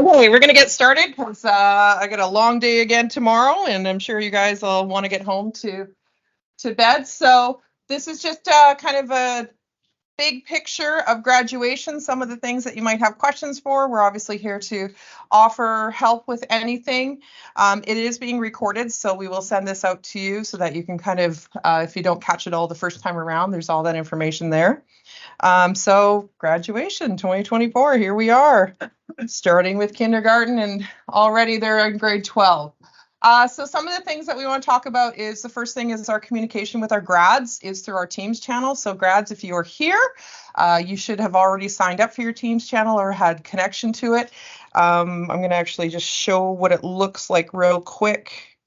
Okay, we're gonna get started because I got a long day again tomorrow, and I'm sure you guys will want to get home to bed. So this is just kind of a big picture of graduation. Some of the things that you might have questions for. We're obviously here to offer help with anything. It is being recorded, so we will send this out to you so that you can kind of, if you don't catch it all the first time around, there's all that information there. So graduation 2024, here we are, starting with kindergarten, and already they're in grade 12. So some of the things that we want to talk about is the first thing is our communication with our grads is through our Teams channel. So grads, if you are here, you should have already signed up for your Teams channel or had connection to it. I'm going to actually just show what it looks like real quick.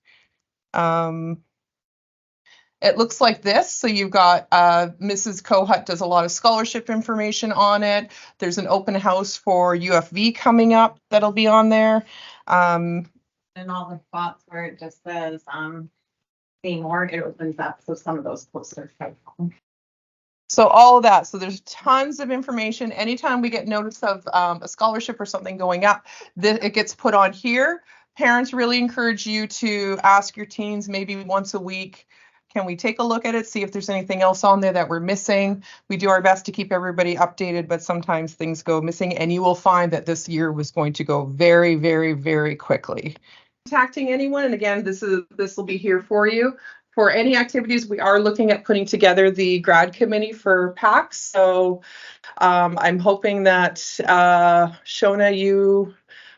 It looks like this. So you've got Mrs. Kohut does a lot of scholarship information on it. There's an open house for UFV coming up that'll be on there. And all the spots where it just says see more, it opens up. So some of those posters. So all of that. So there's tons of information. Anytime we get notice of a scholarship or something going up, it gets put on here. Parents really encourage you to ask your teens maybe once a week, can we take a look at it, see if there's anything else on there that we're missing? We do our best to keep everybody updated, but sometimes things go missing, and you will find that this year was going to go very, very, very quickly. Contacting anyone, and again, this will be here for you. For any activities, we are looking at putting together the grad committee for PAX. So I'm hoping that Shona, you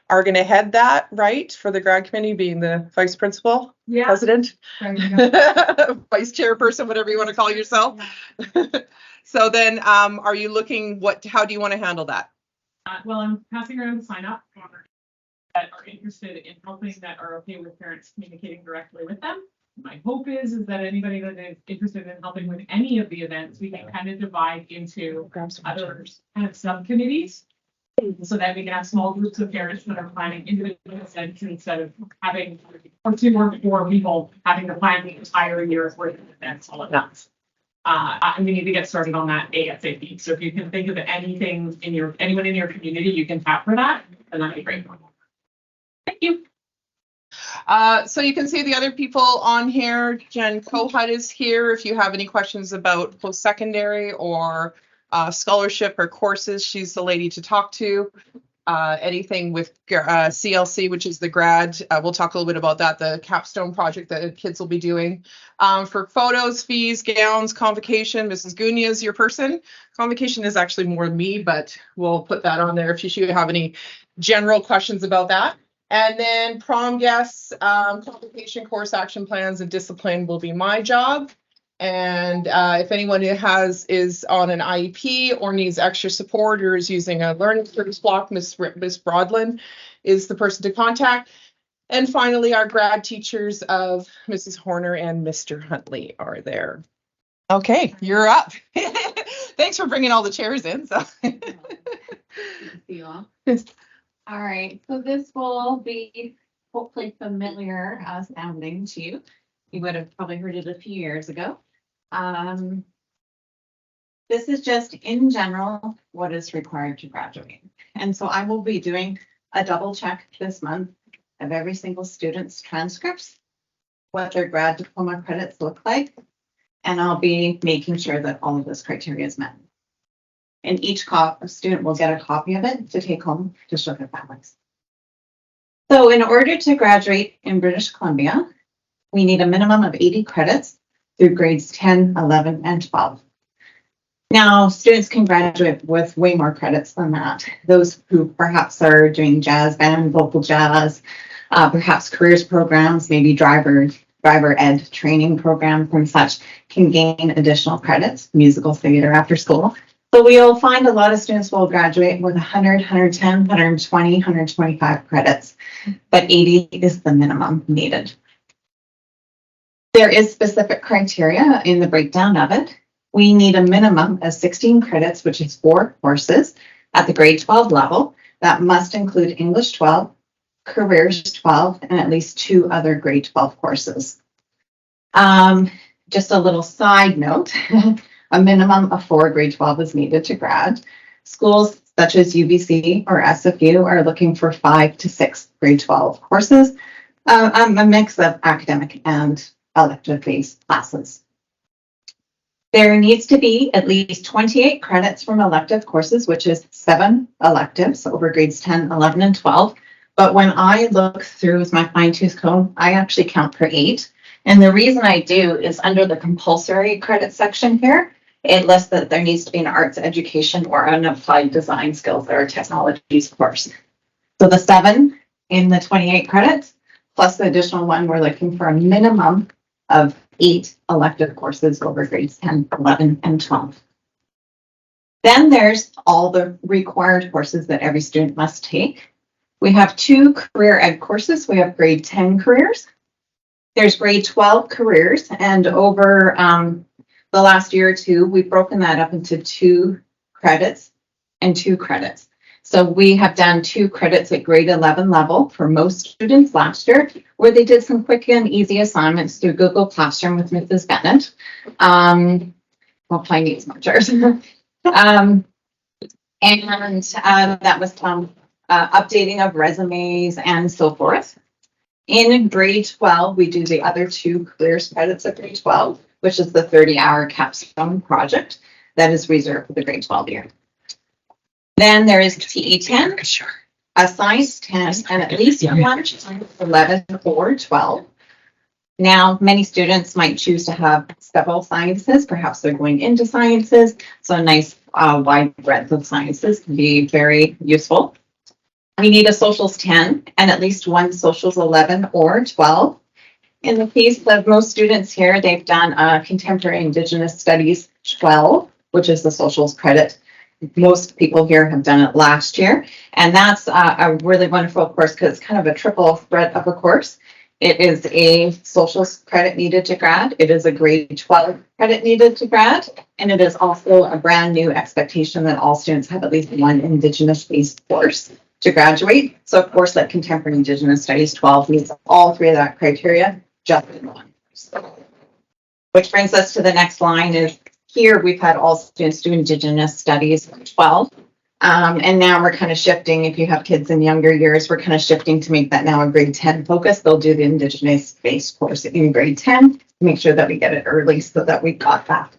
are going to head that, right? For the grad committee, being the vice principal, president, vice chairperson, whatever you want to call yourself. So then, are you looking? How do you want to handle that? Well, I'm passing around the sign up that are interested in helping, that are okay with parents communicating directly with them. My hope is that anybody that is interested in helping with any of the events, we can kind of divide into other kind of subcommittees, so that we can have small groups of parents that are planning individual events instead of having 2 or 4 people having to plan the entire year's worth of events all at once. We need to get started on that ASAP. So if you can think of anything anyone in your community you can tap for that, then that'd be great. Thank you. So you can see the other people on here. Jen Kohut is here. If you have any questions about post-secondary or scholarship or courses, she's the lady to talk to. Anything with CLC, which is the grad, we'll talk a little bit about that, the capstone project that the kids will be doing. For photos, fees, gowns, convocation, Mrs. Gunia is your person. Convocation is actually more me, but we'll put that on there if you should have any general questions about that. And then prom guests, convocation, course action plans, and discipline will be my job. And if anyone is on an IEP or needs extra support or is using a learning service block, Miss Broadland is the person to contact. And finally, our grad teachers of Mrs. Horner and Mr. Huntley are there. Okay, you're up. Thanks for bringing all the chairs in. So. See you all. All right, so this will be hopefully familiar sounding to you. You would have probably heard it a few years ago. This is just in general what is required to graduate. And so I will be doing a double check this month of every single student's transcripts, what their grad diploma credits look like, and I'll be making sure that all of this criteria is met. And each student will get a copy of it to take home to show their families. So in order to graduate in British Columbia, we need a minimum of 80 credits through grades 10, 11, and 12. Now, students can graduate with way more credits than that. Those who perhaps are doing jazz band, vocal jazz, perhaps careers programs, maybe driver ed training programs and such, can gain additional credits, musical theater after school. So we'll find a lot of students will graduate with 100, 110, 120, 125 credits, but 80 is the minimum needed. There is specific criteria in the breakdown of it. We need a minimum of 16 credits, which is 4 courses at the grade 12 level. That must include English 12, Careers 12, and at least 2 other grade 12 courses. Just a little side note, a minimum of 4 grade 12 is needed to grad. Schools such as UBC or SFU, are looking for 5 to 6 grade 12 courses, a mix of academic and elective-based classes. There needs to be at least 28 credits from elective courses, which is 7 electives over grades 10, 11, and 12. But when I look through with my fine-tooth comb, I actually count for 8. And the reason I do is under the compulsory credit section here, it lists that there needs to be an arts education or an applied design skills or technologies course. So the 7 in the 28 credits, plus the additional 1, we're looking for a minimum of 8 elective courses over grades 10, 11, and 12. Then there's all the required courses that every student must take. We have 2 career ed courses. We have grade 10 careers. There's grade 12 careers, and over the last year or two, we've broken that up into 2 credits and 2 credits. So we have done 2 credits at grade 11 level for most students last year, where they did some quick and easy assignments through Google Classroom with Mrs. Bennett. Well, I need some jars. And that was updating of resumes and so forth. In grade 12, we do the other 2 careers credits at grade 12, which is the 30-hour capstone project that is reserved for the grade 12 year. Then there is TE 10, a science 10, and at least one 11 or 12. Now, many students might choose to have several sciences. Perhaps they're going into sciences. So a nice wide breadth of sciences can be very useful. We need a socials 10 and at least one socials 11 or 12. In the case of most students here, they've done a contemporary Indigenous studies 12, which is the socials credit. Most people here have done it last year. And that's a really wonderful course because it's kind of a triple threat of a course. It is a socials credit needed to grad. It is a grade 12 credit needed to grad. And it is also a brand new expectation that all students have at least one Indigenous-based course to graduate. So of course, like contemporary Indigenous studies 12 meets all 3 of that criteria just in one. Which brings us to the next line is here we've had all students do Indigenous studies 12. And now we're kind of shifting. If you have kids in younger years, we're kind of shifting to make that now a grade 10 focus. They'll do the Indigenous-based course in grade 10 to make sure that we get it early so that we got that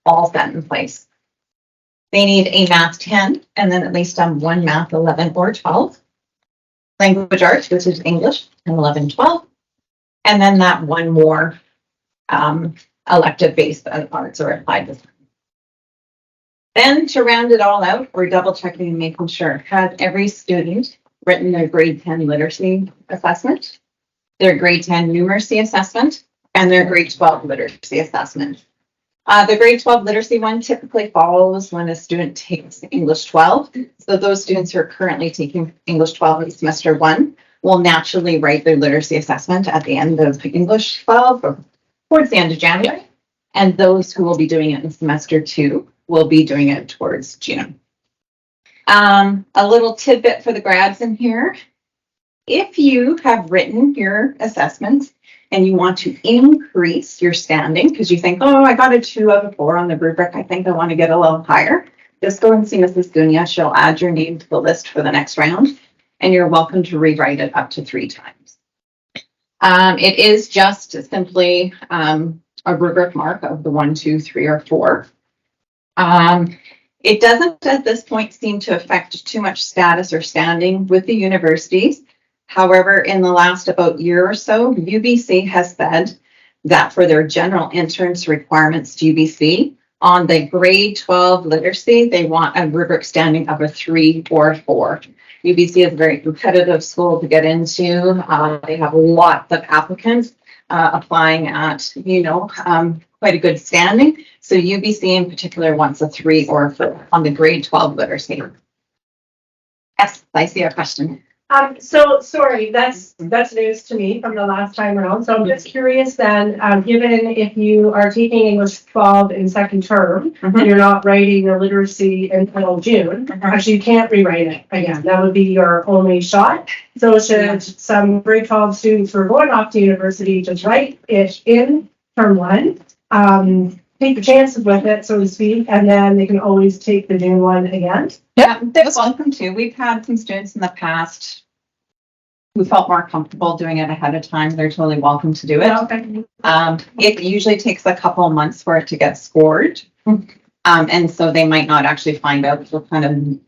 all set in place. They need a math 10 and then at least one math 11 or 12. Language arts, which is English, 10, 11, 12. And then that one more elective-based arts or applied design. Then to round it all out, we're double checking and making sure has every student written their grade 10 literacy assessment, their grade 10 numeracy assessment, and their grade 12 literacy assessment. The grade 12 literacy one typically follows when a student takes English 12. So those students who are currently taking English 12 in semester 1 will naturally write their literacy assessment at the end of English 12 or towards the end of January. And those who will be doing it in semester 2 will be doing it towards June. A little tidbit for the grads in here. If you have written your assessments and you want to increase your standing because you think, oh, I got a 2 out of 4 on the rubric, I think I want to get a little higher, just go and see Mrs. Gunya. She'll add your name to the list for the next round, and you're welcome to rewrite it up to 3 times. It is just simply a rubric mark of the 1, 2, 3, or 4. It doesn't at this point seem to affect too much status or standing with the universities. However, in the last about year or so, UBC has said that for their general entrance requirements to UBC, on the grade 12 literacy, they want a rubric standing of a 3 or 4. UBC is a very competitive school to get into. They have lots of applicants applying at, quite a good standing. So UBC in particular wants a 3 or 4 on the grade 12 literacy. Yes, I see a question. So sorry, that's news to me from the last time around. So I'm just curious then, given if you are taking English 12 in second term, and you're not writing the literacy until June, actually you can't rewrite it again. That would be your only shot. So should some grade 12 students who are going off to university just write it in term 1, take chances with it, so to speak, and then they can always take the new one again. Yeah, they're welcome to. We've had some students in the past who felt more comfortable doing it ahead of time. They're totally welcome to do it. Okay. It usually takes a couple of months for it to get scored. And so they might not actually find out till kind of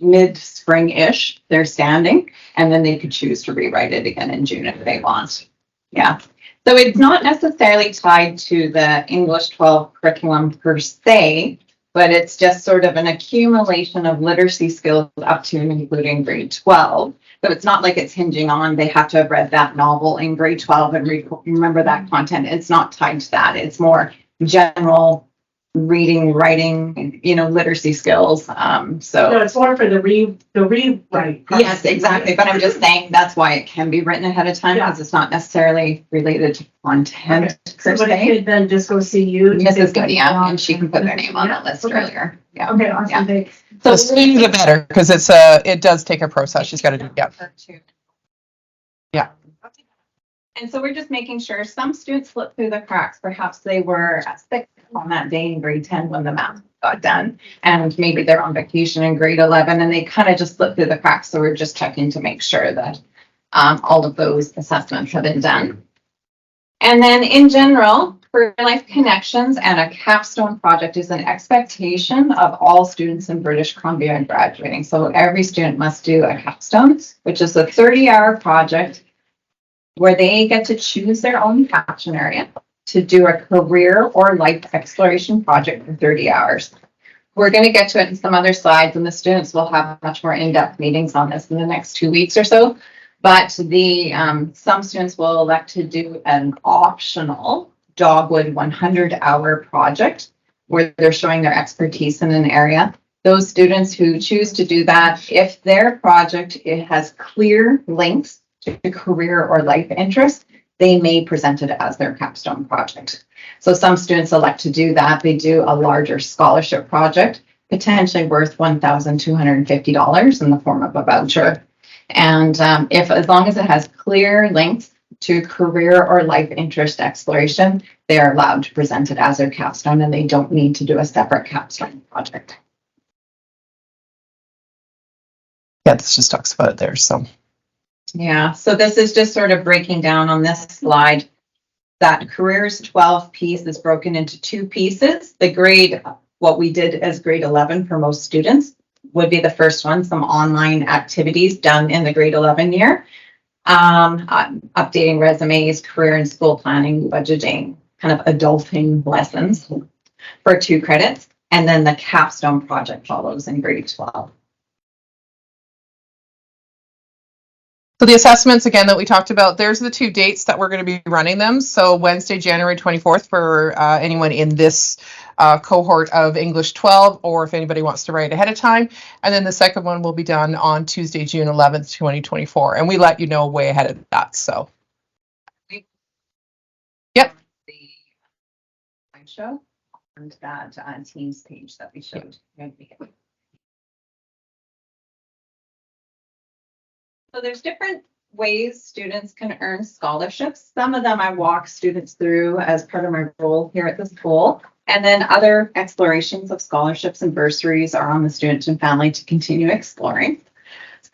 mid-spring-ish, they're standing, and then they could choose to rewrite it again in June if they want. Yeah. So it's not necessarily tied to the English 12 curriculum per se, but it's just sort of an accumulation of literacy skills up to and including grade 12. So it's not like it's hinging on, they have to have read that novel in grade 12 and remember that content. It's not tied to that. It's more general reading, writing, literacy skills. No, So it's more for the rewrite. part. yes, exactly. But I'm just saying that's why it can be written ahead of time, because it's not necessarily related to content per So when a se. kid then just go see you. Mrs. Good, yeah, and she can put their name on that list Okay. earlier. Yeah. Okay, awesome, thanks. The sooner the better, because it does take a process. She's got to do, yeah. Yeah. And so we're just making sure some students slip through the cracks. Perhaps they were at 6 on that day in grade 10 when the math got done. And maybe they're on vacation in grade 11 and they kind of just slip through the cracks. So we're just checking to make sure that all of those assessments have been done. And then in general, Career Life Connections and a capstone project is an expectation of all students in British Columbia graduating. So every student must do a capstone, which is a 30-hour project where they get to choose their own caption area to do a career or life exploration project for 30 hours. We're going to get to it in some other slides, and the students will have much more in-depth meetings on this in the next 2 weeks or so. But some students will elect to do an optional Dogwood 100-hour project where they're showing their expertise in an area. Those students who choose to do that, if their project has clear links to career or life interest, they may present it as their capstone project. So some students elect to do that. They do a larger scholarship project, potentially worth $1,250 in the form of a voucher. And as long as it has clear links to career or life interest exploration, they are allowed to present it as their capstone, and they don't need to do a separate capstone project. Yeah, this just talks about it there. So Yeah, so this is just sort of breaking down on this slide. That careers 12 piece is broken into 2 pieces. The grade, what we did as grade 11 for most students, would be the first one, some online activities done in the grade 11 year. Updating resumes, career and school planning, budgeting, kind of adulting lessons for 2 credits. And then the capstone project follows in grade 12. So the assessments, again, that we talked about, there's the 2 dates that we're going to be running them. So Wednesday, January 24th for anyone in this cohort of English 12, or if anybody wants to write ahead of time. And then the second one will be done on Tuesday, June 11th, 2024. And we let you know way ahead of that. So. Yep. The slideshow and that Teams page that we showed. So there's different ways students can earn scholarships. Some of them I walk students through as part of my role here at the school. And then other explorations of scholarships and bursaries are on the student and family to continue exploring.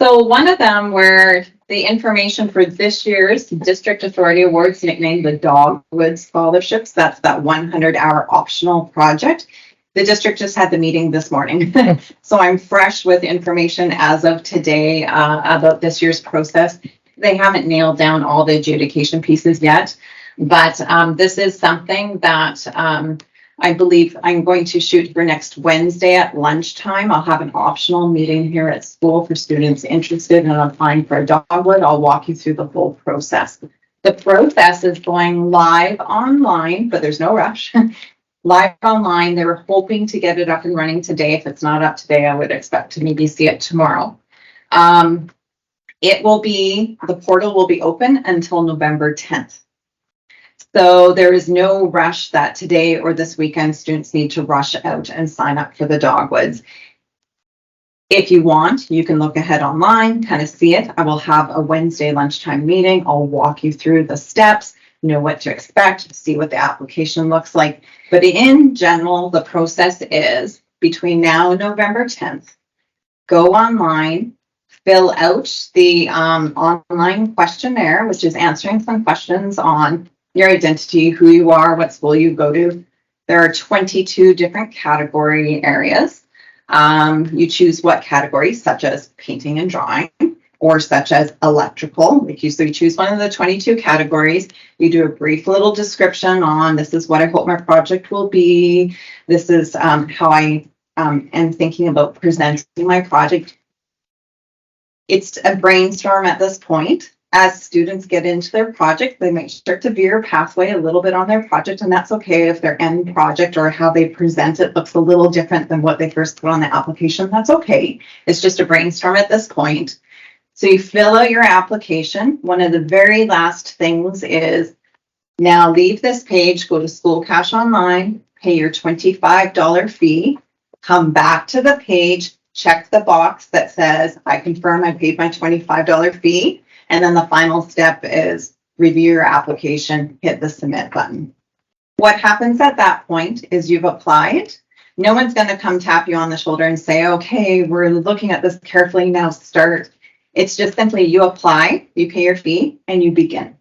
So one of them where the information for this year's District Authority Awards, nicknamed the Dogwood Scholarships, that's that 100-hour optional project. The district just had the meeting this morning. So I'm fresh with information as of today about this year's process. They haven't nailed down all the adjudication pieces yet, but this is something that I believe I'm going to shoot for next Wednesday at lunchtime. I'll have an optional meeting here at school for students interested in applying for a Dogwood. I'll walk you through the whole process. The process is going live online, but there's no rush. Live online. They were hoping to get it up and running today. If it's not up today, I would expect to maybe see it tomorrow. The portal will be open until November 10th. So there is no rush that today or this weekend students need to rush out and sign up for the Dogwoods. If you want, you can look ahead online, kind of see it. I will have a Wednesday lunchtime meeting. I'll walk you through the steps, know what to expect, see what the application looks like. But in general, the process is between now and November 10th, go online, fill out the online questionnaire, which is answering some questions on your identity, who you are, what school you go to. There are 22 different category areas. You choose what categories, such as painting and drawing, or such as electrical. So you choose one of the 22 categories. You do a brief little description on, this is what I hope my project will be. This is how I am thinking about presenting my project. It's a brainstorm at this point. As students get into their project, they might start to veer pathway a little bit on their project, and that's okay if their end project or how they present it looks a little different than what they first put on the application. That's okay. It's just a brainstorm at this point. So you fill out your application. One of the very last things is now leave this page, go to School Cash Online, pay your $25 fee, come back to the page, check the box that says, I confirm I paid my $25 fee. And then the final step is review your application, hit the submit button. What happens at that point is you've applied. No one's going to come tap you on the shoulder and say, okay, we're looking at this carefully, now start. It's just simply you apply, you pay your fee, and you begin.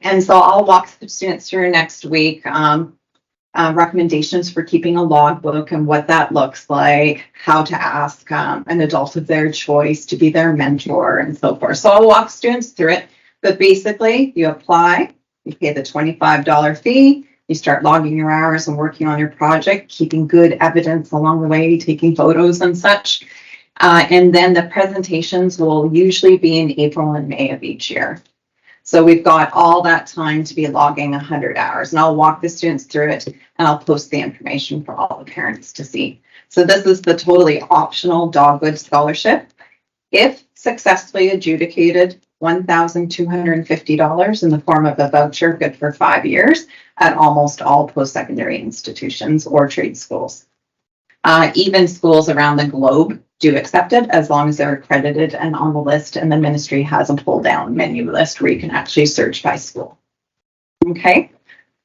And so I'll walk the students through next week recommendations for keeping a logbook and what that looks like, how to ask an adult of their choice to be their mentor and so forth. So I'll walk students through it, but basically you apply, you pay the $25 fee, you start logging your hours and working on your project, keeping good evidence along the way, taking photos and such. And then the presentations will usually be in April and May of each year. So we've got all that time to be logging 100 hours, and I'll walk the students through it, and I'll post the information for all the parents to see. So this is the totally optional Dogwood Scholarship. If successfully adjudicated, $1,250 in the form of a voucher, good for 5 years at almost all post-secondary institutions or trade schools. Even schools around the globe do accept it as long as they're accredited and on the list, and the ministry has a pull down menu list where you can actually search by school. Okay,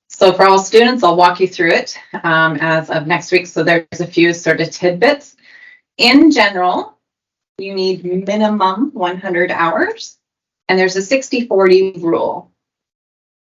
so for all students, I'll walk you through it as of next week. So there's a few sort of tidbits. In general, you need minimum 100 hours, and there's a 60-40 rule.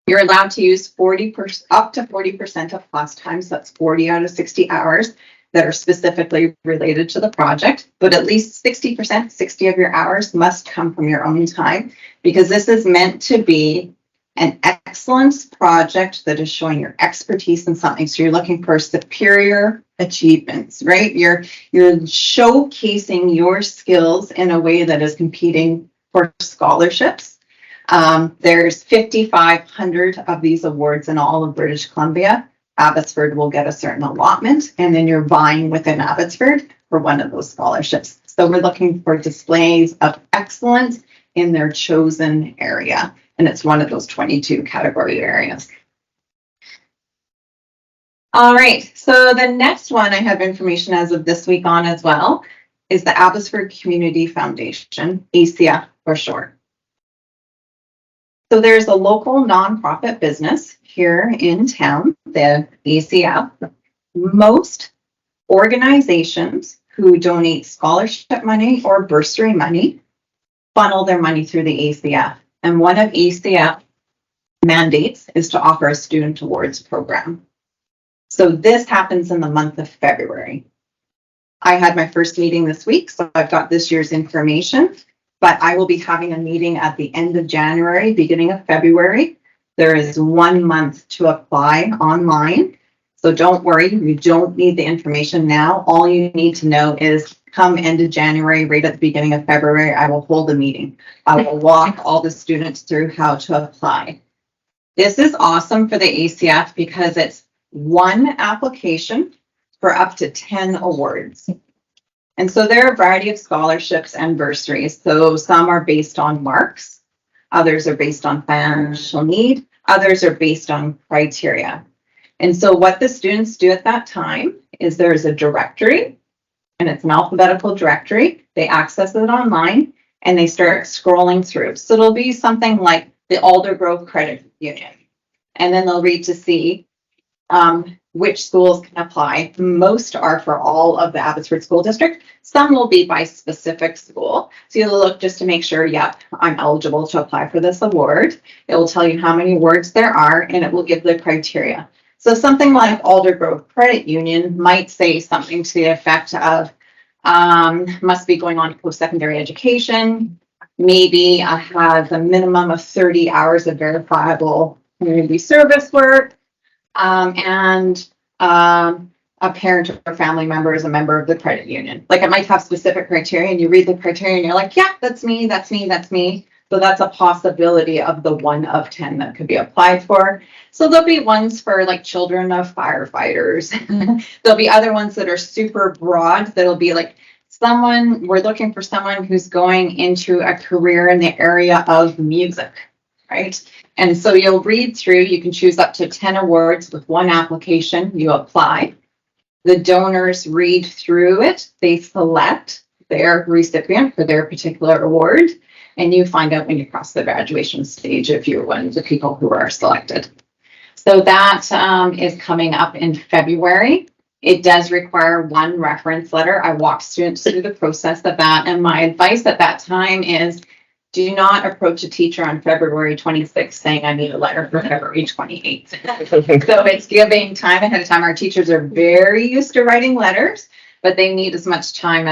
You're allowed to use up to 40% of class time, so that's 40 out of 60 hours that are specifically related to the project, but at least 60%, 60 of your hours must come from your own time, because this is meant to be an excellence project that is showing your expertise in something. So you're looking for superior achievements, right? You're showcasing your skills in a way that is competing for scholarships. There's 5,500 of these awards in all of British Columbia. Abbotsford will get a certain allotment, and then you're vying within Abbotsford for one of those scholarships. So we're looking for displays of excellence in their chosen area, and it's one of those 22 category areas. All right, so the next one I have information as of this week on as well is the Abbotsford Community Foundation, ACF for short. So there's a local nonprofit business here in town, the ACF. Most organizations who donate scholarship money or bursary money funnel their money through the ACF. And one of ACF mandates is to offer a student awards program. So this happens in the month of February. I had my first meeting this week, so I've got this year's information. But I will be having a meeting at the end of January, beginning of February. There is 1 month to apply online. So don't worry, you don't need the information now. All you need to know is come end of January, right at the beginning of February, I will hold a meeting. I will walk all the students through how to apply. This is awesome for the ACF because it's one application for up to 10 awards. And so there are a variety of scholarships and bursaries. So some are based on marks, others are based on financial need, others are based on criteria. And so what the students do at that time is there's a directory, and it's an alphabetical directory. They access it online and they start scrolling through. So it'll be something like the Aldergrove Credit Union. and then they'll read to see which schools can apply. Most are for all of the Abbotsford School District. Some will be by specific school. So you'll look just to make sure, yep, I'm eligible to apply for this award. It will tell you how many words there are, and it will give the criteria. So something like Aldergrove Credit Union might say something to the effect of, must be going on to post-secondary education, maybe has a minimum of 30 hours of verifiable community service work, and a parent or family member is a member of the credit union. Like, it might have specific criteria, and you read the criteria and you're like, yeah, that's me, that's me, that's me. So that's a possibility of the 1 of 10 that could be applied for. So there'll be ones for like children of firefighters. There'll be other ones that are super broad. That'll be like we're looking for someone who's going into a career in the area of music, right? And so you'll read through, you can choose up to 10 awards with 1 application, you apply. The donors read through it, they select their recipient for their particular award, and you find out when you cross the graduation stage if you're one of the people who are selected. So that is coming up in February. It does require 1 reference letter. I walk students through the process of that, and my advice at that time is, do not approach a teacher on February 26th saying, I need a letter for February 28th. So it's giving time ahead of time. Our teachers are very used to writing letters, but they need as much time,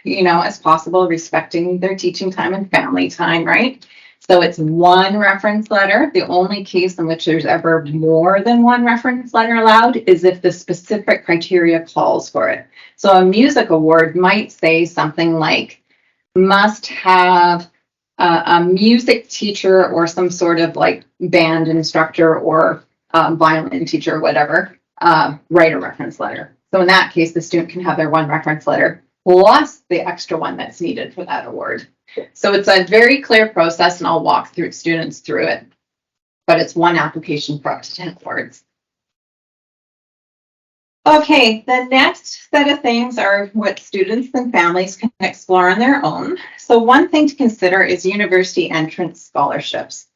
as possible, respecting their teaching time and family time, right? So it's 1 reference letter. The only case in which there's ever more than 1 reference letter allowed is if the specific criteria calls for it. So a music award might say something like, must have a music teacher or some sort of like band instructor or violin teacher or whatever, write a reference letter. So in that case, the student can have their 1 reference letter plus the extra 1 that's needed for that award. So it's a very clear process, and I'll walk through students through it, but it's 1 application for up to 10 awards. Okay, the next set of things are what students and families can explore on their own. So one thing to consider is university entrance scholarships.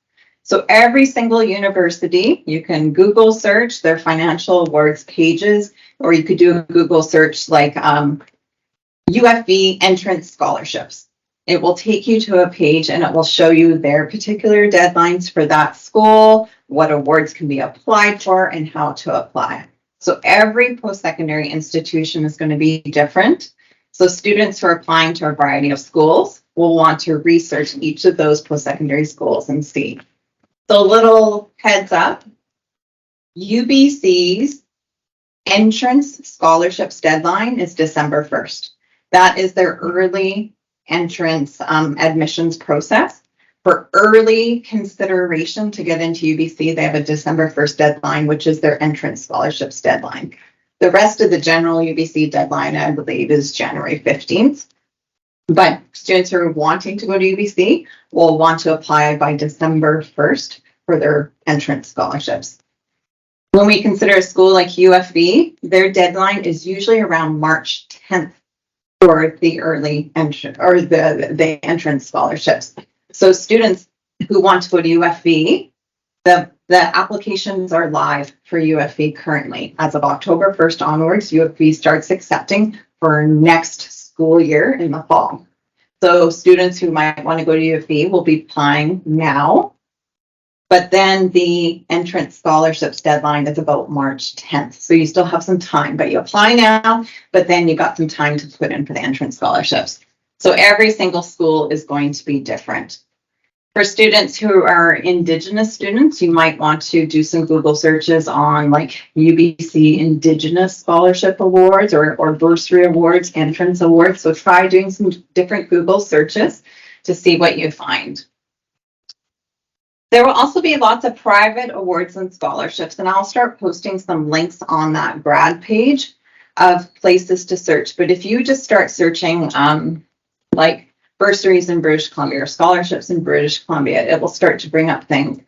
So every single university, you can Google search their financial awards pages, or you could do a Google search like UFV entrance scholarships. It will take you to a page and it will show you their particular deadlines for that school, what awards can be applied for, and how to apply. So every post-secondary institution is going to be different. So students who are applying to a variety of schools will want to research each of those post-secondary schools and see. So little heads up, UBC's entrance scholarships deadline is December 1st. That is their early entrance admissions process. For early consideration to get into UBC, they have a December 1st deadline, which is their entrance scholarships deadline. The rest of the general UBC deadline, I believe, is January 15th. But students who are wanting to go to UBC will want to apply by December 1st for their entrance scholarships. When we consider a school like UFV, their deadline is usually around March 10th for the early entrance or the entrance scholarships. So students who want to go to UFV, the applications are live for UFV currently. As of October 1st onwards, UFV starts accepting for next school year in the fall. So students who might want to go to UFV will be applying now. But then the entrance scholarships deadline is about March 10th. So you still have some time, but you apply now, but then you got some time to put in for the entrance scholarships. So every single school is going to be different. For students who are Indigenous students, you might want to do some Google searches on like UBC Indigenous Scholarship Awards or Bursary Awards, Entrance Awards. So try doing some different Google searches to see what you find. There will also be lots of private awards and scholarships, and I'll start posting some links on that grad page of places to search. But if you just start searching like bursaries in British Columbia or scholarships in British Columbia, it will start to bring up things.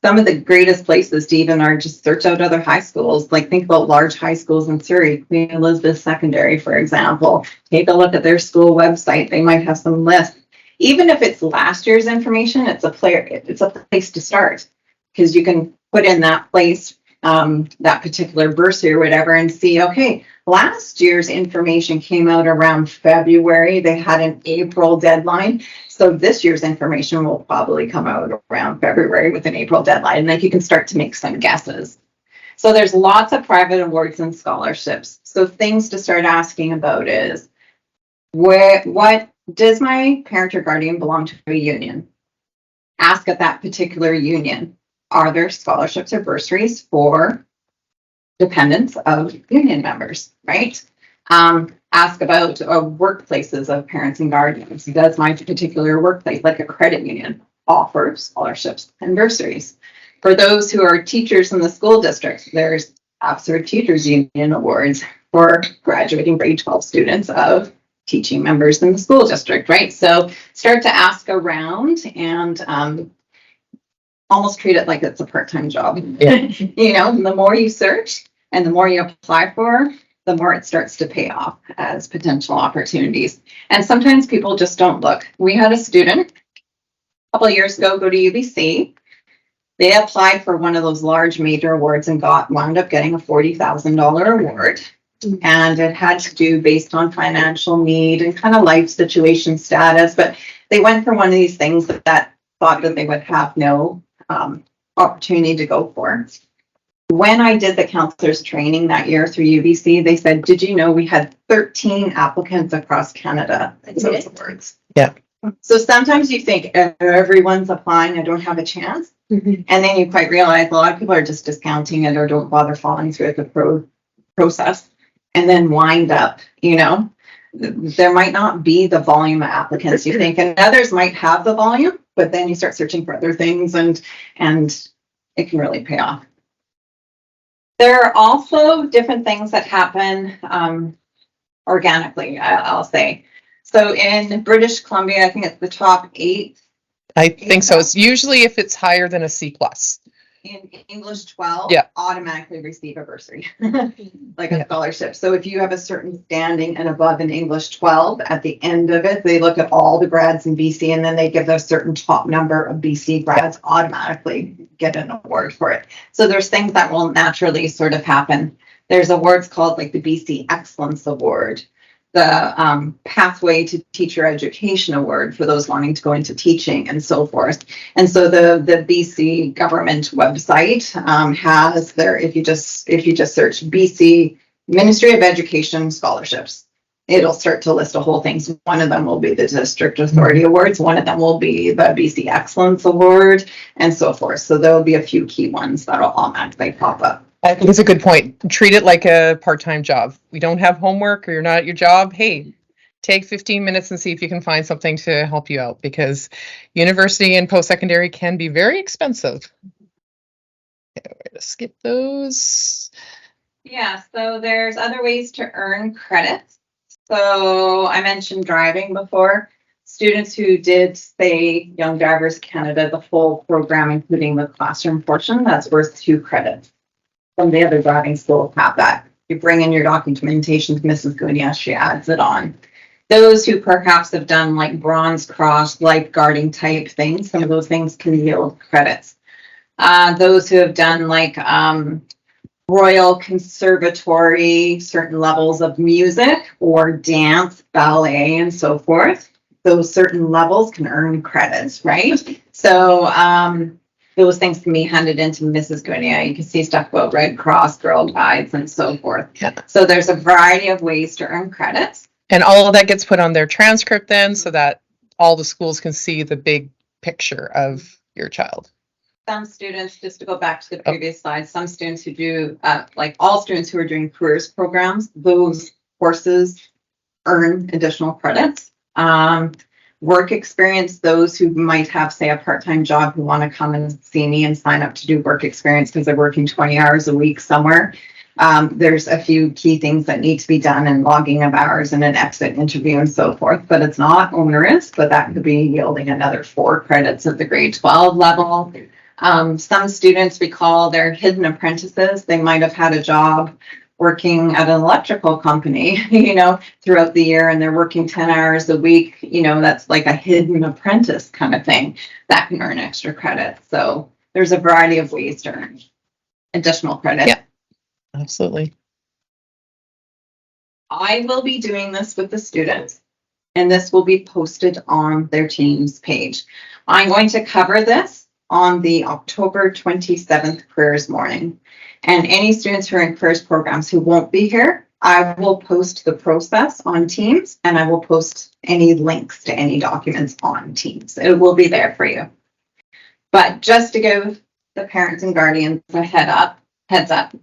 Some of the greatest places to even are just search out other high schools. Like think about large high schools in Surrey, Queen Elizabeth Secondary, for example. Take a look at their school website. They might have some lists. Even if it's last year's information, it's a place to start because you can put in that place, that particular bursary or whatever, and see, okay, last year's information came out around February. They had an April deadline. So this year's information will probably come out around February with an April deadline. And then you can start to make some guesses. So there's lots of private awards and scholarships. So things to start asking about is, what does my parent or guardian belong to a union? Ask at that particular union, are there scholarships or bursaries for dependents of union members, right? Ask about workplaces of parents and guardians. Does my particular workplace, like a credit union, offer scholarships and bursaries? For those who are teachers in the school district, there's Absurd Teachers Union Awards for graduating grade 12 students of teaching members in the school district, right? So start to ask around and almost treat it like it's a part-time job. Yeah. You know, the more you search and the more you apply for, the more it starts to pay off as potential opportunities. And sometimes people just don't look. We had a student a couple of years ago go to UBC. They applied for one of those large major awards and wound up getting a $40,000 award. And it had to do based on financial need and kind of life situation status. But they went for one of these things that thought that they would have no opportunity to go for. When I did the counselors training that year through UBC, they said, did you know we had 13 applicants across Canada for those awards? Yeah. So sometimes you think everyone's applying, I don't have a chance. And then you quite realize a lot of people are just discounting it or don't bother following through the process and then wind up, you know, there might not be the volume of applicants you think, and others might have the volume, but then you start searching for other things and it can really pay off. There are also different things that happen organically, I'll say. So in British Columbia, I think it's the top 8. I think so. It's usually if it's higher than a C+. In English 12, Yeah. automatically receive a bursary, like a scholarship. So if you have a certain standing and above in English 12, at the end of it, they look at all the grads in BC and then they give a certain top number of BC grads automatically get an award for it. So there's things that will naturally sort of happen. There's awards called like the BC Excellence Award, the Pathway to Teacher Education Award for those wanting to go into teaching and so forth. And so the BC government website has there, if you just search BC Ministry of Education scholarships, it'll start to list a whole things. One of them will be the District Authority Awards, one of them will be the BC Excellence Award, and so forth. So there'll be a few key ones that'll automatically pop up. I think it's a good point. Treat it like a part-time job. We don't have homework or you're not at your job. Hey, take 15 minutes and see if you can find something to help you out, because university and post-secondary can be very expensive. Okay, we're gonna skip those. Yeah, so there's other ways to earn credits. So I mentioned driving before. Students who did, say, Young Drivers Canada, the full program, including the classroom portion, that's worth 2 credits. Some of the other driving schools have that. You bring in your documentation to Mrs. Gunia, she adds it on. Those who perhaps have done like Bronze Cross, lifeguarding type things, some of those things can yield credits. Those who have done like Royal Conservatory, certain levels of music or dance, ballet, and so forth, those certain levels can earn credits, right? So those things can be handed into Mrs. Gunia. You can see stuff about Red Cross, Girl Guides, and so forth. Yeah. So there's a variety of ways to earn credits. And all of that gets put on their transcript then, so that all the schools can see the big picture of your child. Some students, just to go back to the previous slide, some students who do, like all students who are doing careers programs, those courses earn additional credits. Work experience, those who might have, say, a part-time job who want to come and see me and sign up to do work experience because they're working 20 hours a week somewhere. There's a few key things that need to be done and logging of hours and an exit interview and so forth, but it's not onerous, but that could be yielding another 4 credits at the grade 12 level. Some students, we call their hidden apprentices. They might have had a job working at an electrical company, you know, throughout the year, and they're working 10 hours a week, you know, that's like a hidden apprentice kind of thing that can earn extra credit. So there's a variety of ways to earn additional credit. Yeah. Absolutely. I will be doing this with the students, and this will be posted on their Teams page. I'm going to cover this on the October 27th careers morning. And any students who are in careers programs who won't be here, I will post the process on Teams, and I will post any links to any documents on Teams. It will be there for you. But just to give the parents and guardians a heads up.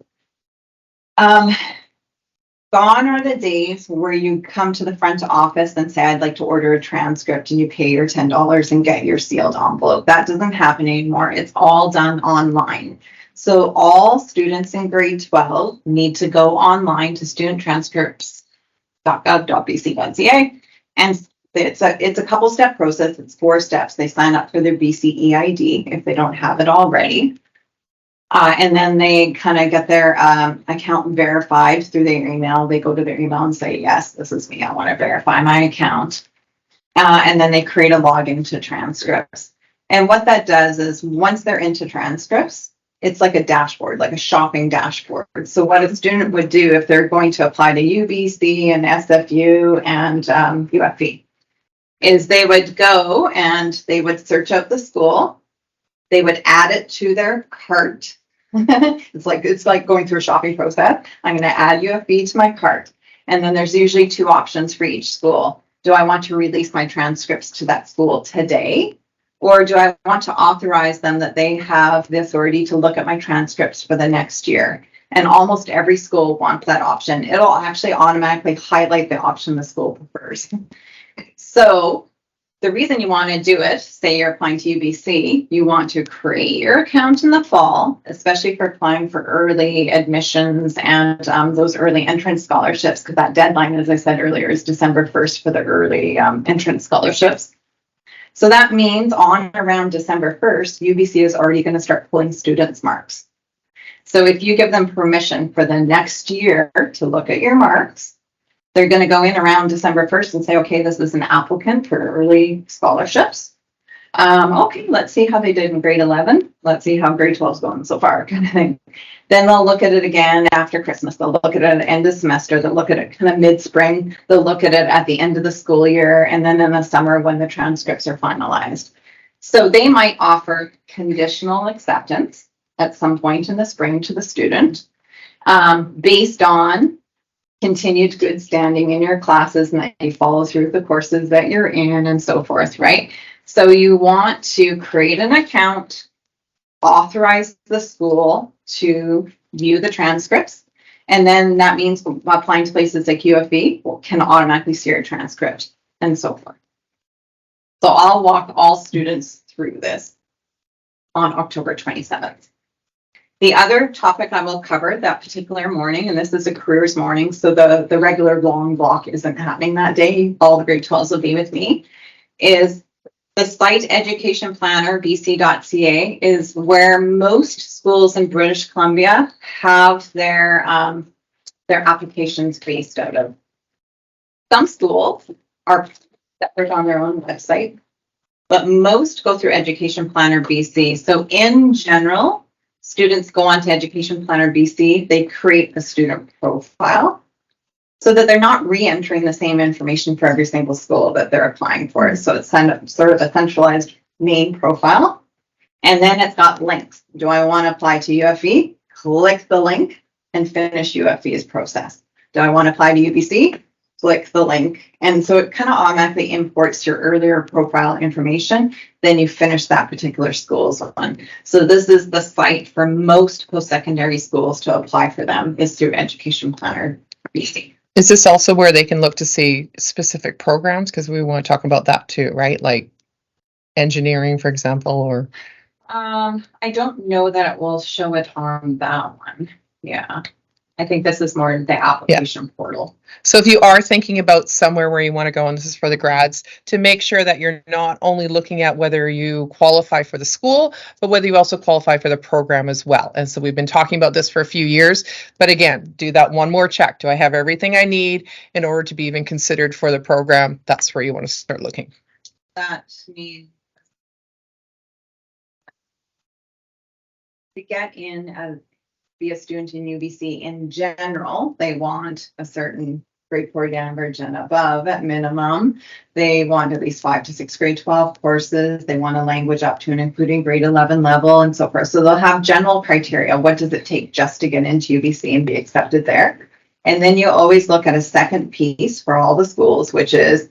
Gone are the days where you come to the front office and say, I'd like to order a transcript, and you pay your $10 and get your sealed envelope. That doesn't happen anymore. It's all done online. So all students in grade 12 need to go online to studenttranscripts.gov.bc.ca. And it's a couple step process. It's 4 steps. They sign up for their BC EID if they don't have it already. And then they kind of get their account verified through their email. They go to their email and say, yes, this is me. I want to verify my account. And then they create a login to transcripts. And what that does is once they're into transcripts, it's like a dashboard, like a shopping dashboard. So what a student would do if they're going to apply to UBC and SFU and UFE is they would go and they would search out the school. They would add it to their cart. It's like going through a shopping process. I'm going to add UFB to my cart. And then there's usually 2 options for each school. Do I want to release my transcripts to that school today? Or do I want to authorize them that they have the authority to look at my transcripts for the next year? And almost every school wants that option. It'll actually automatically highlight the option the school prefers. So the reason you want to do it, say you're applying to UBC, you want to create your account in the fall, especially for applying for early admissions and those early entrance scholarships, because that deadline, as I said earlier, is December 1st for the early entrance scholarships. So that means on around December 1st, UBC is already going to start pulling students' marks. So if you give them permission for the next year to look at your marks, they're going to go in around December 1st and say, okay, this is an applicant for early scholarships. Okay, let's see how they did in grade 11. Let's see how grade 12 is going so far, kind of thing. Then they'll look at it again after Christmas. They'll look at it at the end of the semester. They'll look at it kind of mid-spring. They'll look at it at the end of the school year, and then in the summer when the transcripts are finalized. So they might offer conditional acceptance at some point in the spring to the student based on continued good standing in your classes and that you follow through the courses that you're in and so forth, right? So you want to create an account, authorize the school to view the transcripts, and then that means applying to places like UFE can automatically see your transcript and so forth. So I'll walk all students through this on October 27th. The other topic I will cover that particular morning, and this is a careers morning, so the regular long block isn't happening that day. All the grade 12s will be with me, is the site education planner, bc.ca, is where most schools in British Columbia have their applications based out of. Some schools are separate on their own website, but most go through Education Planner BC. So in general, students go on to Education Planner BC, they create a student profile so that they're not re-entering the same information for every single school that they're applying for. So it's sort of a centralized main profile. And then it's got links. Do I want to apply to UFE? Click the link and finish UFE's process. Do I want to apply to UBC? Click the link. And so it kind of automatically imports your earlier profile information. Then you finish that particular school's one. So this is the site for most post-secondary schools to apply for them is through Education Planner BC. Is this also where they can look to see specific programs? Because we want to talk about that too, right? Like engineering, for example, or. I don't know that it will show it on that one. Yeah. I think this is more the application portal. So if you are thinking about somewhere where you want to go, and this is for the grads, to make sure that you're not only looking at whether you qualify for the school, but whether you also qualify for the program as well. And so we've been talking about this for a few years, but again, do that one more check. Do I have everything I need in order to be even considered for the program? That's where you want to start looking. That means to get in as be a student in UBC in general, they want a certain grade 4 average and above at minimum. They want at least 5 to 6 grade 12 courses. They want a language up to and including grade 11 level and so forth. So they'll have general criteria. What does it take just to get into UBC and be accepted there? And then you always look at a second piece for all the schools, which is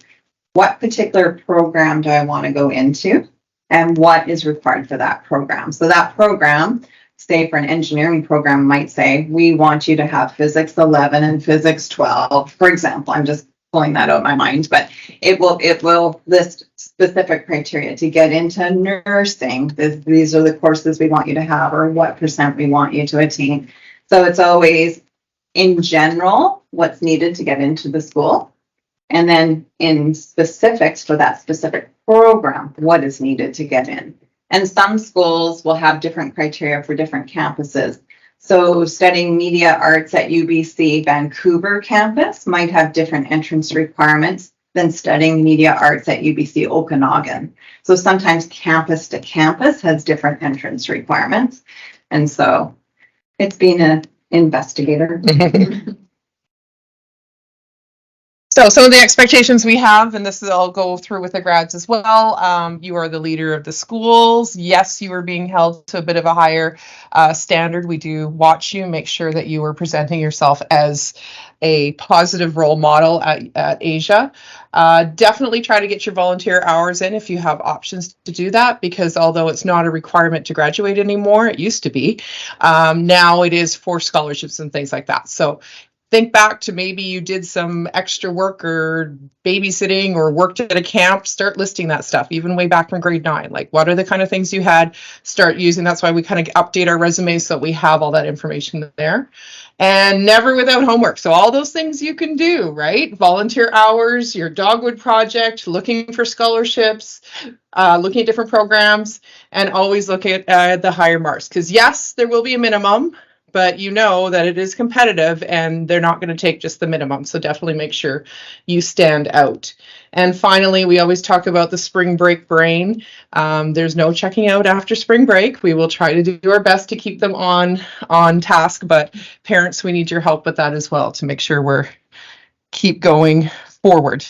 what particular program do I want to go into and what is required for that program? So that program, say for an engineering program, might say, we want you to have physics 11 and physics 12, for example. I'm just pulling that out of my mind, but it will list specific criteria to get into nursing. These are the courses we want you to have, or what % we want you to attain. So it's always in general what's needed to get into the school, and then in specifics for that specific program, what is needed to get in. And some schools will have different criteria for different campuses. So studying media arts at UBC Vancouver campus might have different entrance requirements than studying media arts at UBC Okanagan. So sometimes campus to campus has different entrance requirements. And so it's being an investigator. So some of the expectations we have, and this is I'll go through with the grads as well. You are the leader of the schools. Yes, you are being held to a bit of a higher standard. We do watch you, make sure that you are presenting yourself as a positive role model at Asia. Definitely try to get your volunteer hours in if you have options to do that, because although it's not a requirement to graduate anymore, it used to be. Now it is for scholarships and things like that. So think back to maybe you did some extra work or babysitting or worked at a camp. Start listing that stuff, even way back from grade 9. Like, what are the kind of things you had? Start using. That's why we kind of update our resumes so we have all that information there. And never without homework. So all those things you can do, right? Volunteer hours, your Dogwood project, looking for scholarships, looking at different programs, and always look at the higher marks. Because yes, there will be a minimum, but you know that it is competitive and they're not going to take just the minimum. So definitely make sure you stand out. And finally, we always talk about the spring break brain. There's no checking out after spring break. We will try to do our best to keep them on task, but parents, we need your help with that as well to make sure we're keep going forward.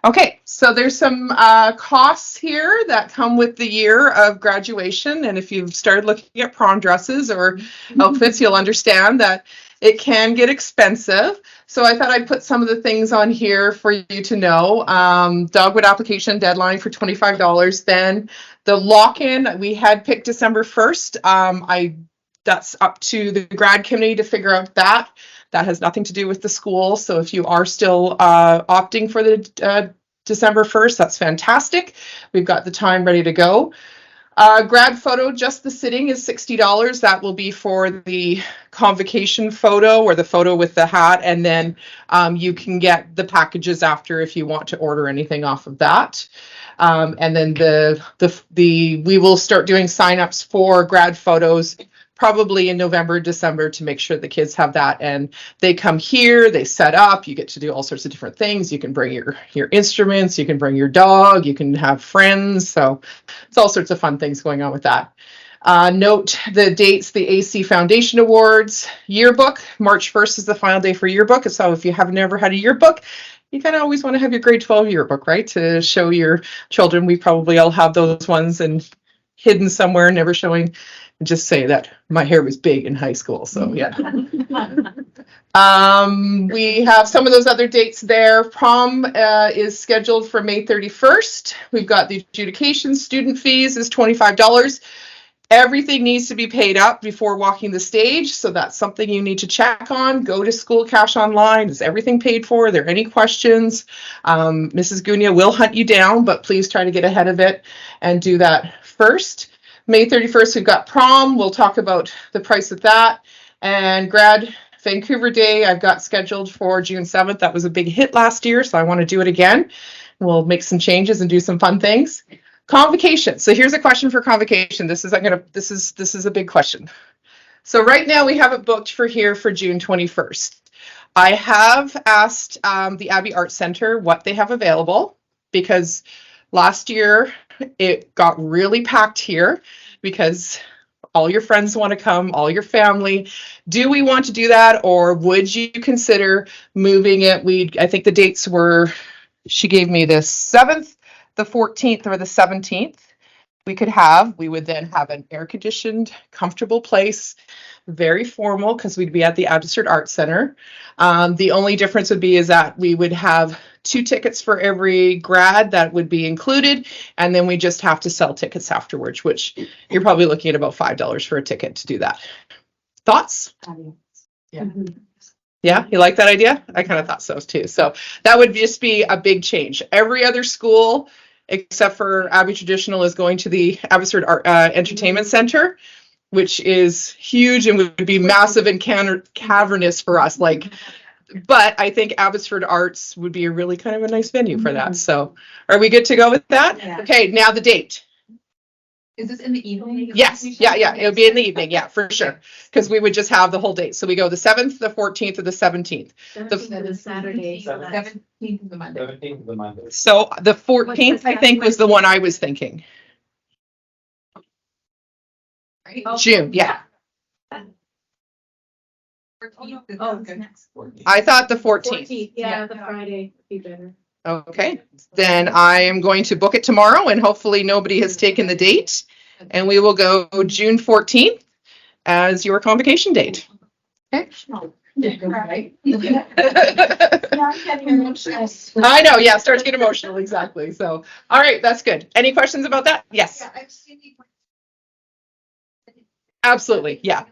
Okay, so there's some costs here that come with the year of graduation. And if you've started looking at prom dresses or outfits, you'll understand that it can get expensive. So I thought I'd put some of the things on here for you to know. Dogwood application deadline for $25. Then the lock-in, we had picked December 1st. That's up to the grad committee to figure out that. That has nothing to do with the school. So if you are still opting for the December 1st, that's fantastic. We've got the time ready to go. Grad photo, just the sitting is $60. That will be for the convocation photo or the photo with the hat. And then you can get the packages after if you want to order anything off of that. And then we will start doing signups for grad photos probably in November, December, to make sure the kids have that. And they come here, they set up, you get to do all sorts of different things. You can bring your instruments, you can bring your dog, you can have friends. So it's all sorts of fun things going on with that. Note the dates, the AC Foundation Awards, yearbook, March 1st is the final day for yearbook. So if you have never had a yearbook, you kind of always want to have your grade 12 yearbook, right? To show your children. We probably all have those ones and hidden somewhere, never showing. Just say that my hair was big in high school. So yeah. We have some of those other dates there. Prom is scheduled for May 31st. We've got the adjudication. Student fees is $25. Everything needs to be paid up before walking the stage. So that's something you need to check on. Go to School Cash Online. Is everything paid for? Are there any questions? Mrs. Gunia will hunt you down, but please try to get ahead of it and do that first. May 31st, we've got prom. We'll talk about the price of that. And grad Vancouver Day, I've got scheduled for June 7th. That was a big hit last year, so I want to do it again. We'll make some changes and do some fun things. Convocation. So here's a question for convocation. This is a big question. So right now we have it booked for June 21st. I have asked the Abbey Arts Center what they have available, because last year it got really packed here because all your friends want to come, all your family. Do we want to do that, or would you consider moving it? I think the dates were, she gave me the 7th, the 14th, or the 17th. We would then have an air-conditioned, comfortable place, very formal, because we'd be at the Abbotsford Arts Center. The only difference would be is that we would have 2 tickets for every grad that would be included, and then we just have to sell tickets afterwards, which you're probably looking at about $5 for a ticket to do that. Thoughts? Yeah, you like that idea? I kind of thought so too. So that would just be a big change. Every other school, except for Abbey Traditional, is going to the Abbotsford Entertainment Center, which is huge and would be massive and cavernous for us. But I think Abbotsford Arts would be a really kind of a nice venue for that. So are we good to go with that? Yeah. Okay, now the date. Is this in the evening? Yes, yeah, it would be in the evening, yeah, for sure. Because we would just have the whole date. So we go the 7th, the 14th, or the 17th. That is Saturday. So that's 17th of the Monday. 17th of the Monday. So the 14th, I think, was the one I was thinking. Right? June, yeah. 14th is Oh, good. next. I thought the 14th. Yeah, the Friday would be better. Okay, then I am going to book it tomorrow, and hopefully nobody has taken the date. And we will go June 14th as your convocation date. Right? I know, yeah, start to get emotional, exactly. So, all right, that's good. Any questions about that? Yes, Yeah, I've seen the absolutely, yeah.